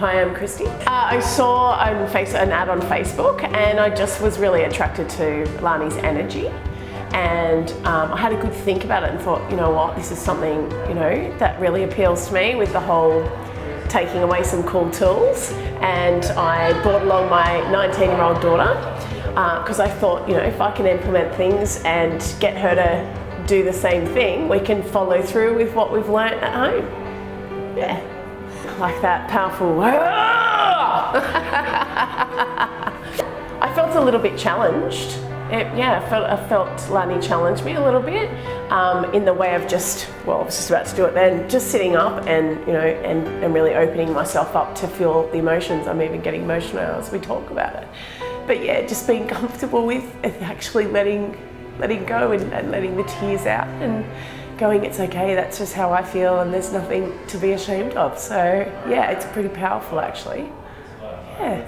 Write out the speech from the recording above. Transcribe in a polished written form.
Hi, I'm Kristie. I saw an ad on Facebook and I just was really attracted to Lani's energy. And I had a good think about it and thought, you know what, this is something, that really appeals to me with the whole taking away some cool tools. And I brought along my 19-year-old daughter because I thought, if I can implement things and get her to do the same thing, we can follow through with what we've learnt at home. Yeah, like that powerful. I felt a little bit challenged. I felt Lani challenged me a little bit in the way of I was just about to do it then, just sitting up and and really opening myself up to feel the emotions. I'm even getting emotional as we talk about it. But yeah, just being comfortable with actually letting go and letting the tears out and going, it's okay, that's just how I feel and there's nothing to be ashamed of. So yeah, it's pretty powerful actually. Yeah.